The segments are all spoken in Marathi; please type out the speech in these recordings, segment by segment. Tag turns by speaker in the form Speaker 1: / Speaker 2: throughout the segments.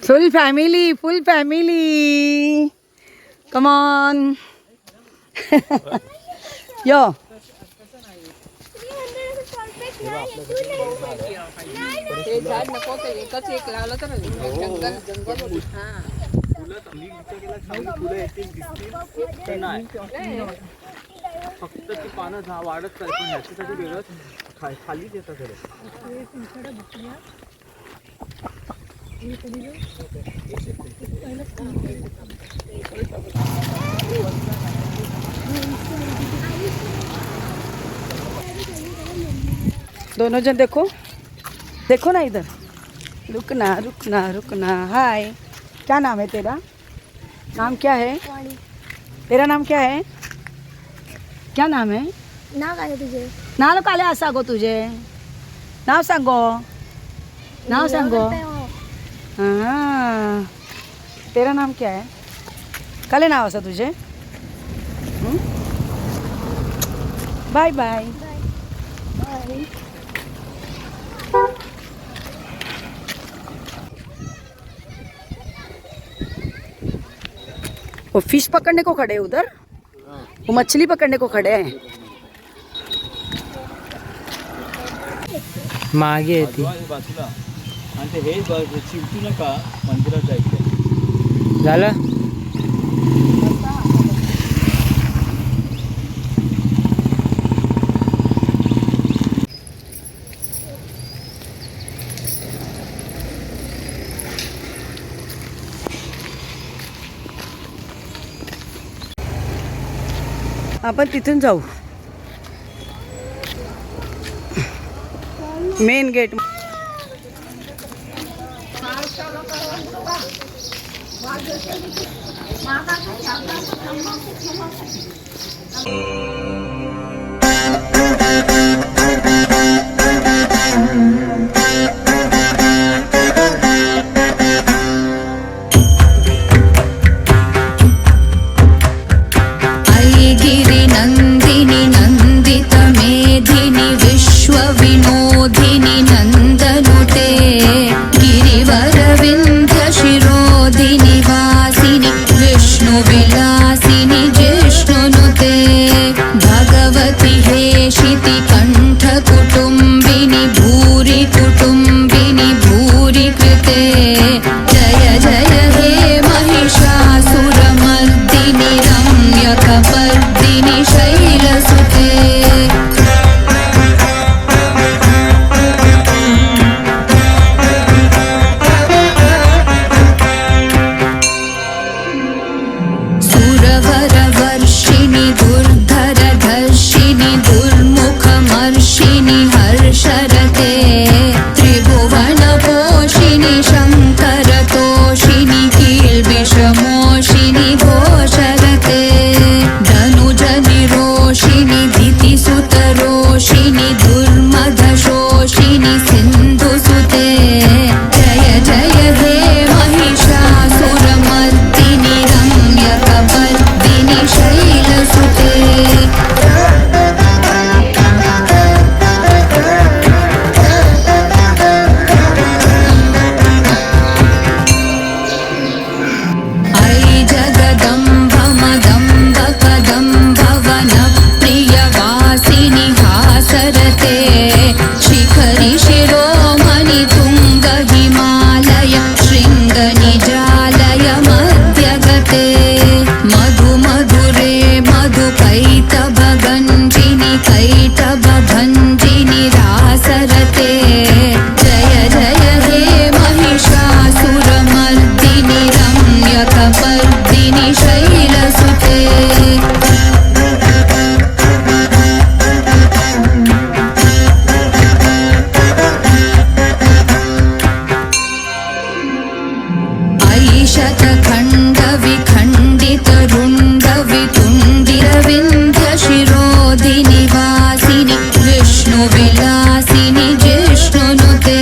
Speaker 1: Full family come on. यो
Speaker 2: हे झाड नको ते एकच एक लावलं तर जंगल जंगल
Speaker 3: फक्त ती पानं वाढत चालतील ह्याच्यासाठी वेगळंच खालीच येतं खरं.
Speaker 1: दोनों जन देखो ना इधर. रुकना. हाय, क्या नाम है तेरा? नाम क्या है? तेरा नाम क्या है? क्या नाम है?
Speaker 4: नाव काय तुझे?
Speaker 1: नाव काले असा गो तुझे. नाव सांगो. हाँ, तेरा नाम क्या है? काले नाव असा तुझे. Bye bye. वो फिश पकड़ने को खड़े हैं उधर. वो मछली पकड़ने को खड़े हैं.
Speaker 3: मागे येते बाजूला आणि ते हे चिवटू नका मंदिरात जायचं झालं.
Speaker 1: आपण तिथून जाऊ. Main gate.
Speaker 5: विनोदिनी नंदनुते गिरिवरविंध्य शिरोधिनि वासिनि विष्णु विलासिनि जिष्णुनुते भगवति हेशिति कंठ कुटुंबिनि भूरि कुटुंबिनि भूरि कृते जय जय हे महिषासुरमर्दिनि रम्यकपर्दिनि शैलसुते. सुरवरवर्षिणि दुर्धरधर्षिणि दुर्मुखमर्षिणि हर्षरते त्रिभुवनपोषिणि शङ्करतोषिणि कील्बिषमोषिणि घोषरते धनुजनिरोषिणि दितिसुतरोषिणि दुर्मदशोषिणि सिन्धुसुते जय जय हे महिषासुरमर्दिनि रम्यकपर्दिनि शैलसुते. ऐ जगदम्ब मदम्ब कदम्ब वनप्रियवासिनि हासरते शिखरि शिरोमणि तुङ्ग हिमालय शृङ्गनिजालय मध्यगते मधु मधुरे मधुकैटभगञ्जिनि कैटभभञ्जिनि रासरते जय जय हे महिषासुरमर्दिनि रम्यकपर्दिनि शैलसुते. ऐशतखण्ड विखण्डित रुण्ड वितुण्डिरविन्ध्य शिरोधिनि वासिनि विष्णु विलासिनि जिष्णुनुते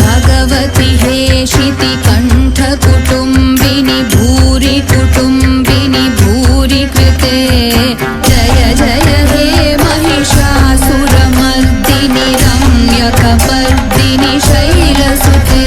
Speaker 5: भगवति हेशिति कंठ कुटुंबिनि भूरि कुटुंबिनि भूरि कृते जय जय हे महिषासुरमर्दिनि रम्यकपर्दिनि शैलसुते.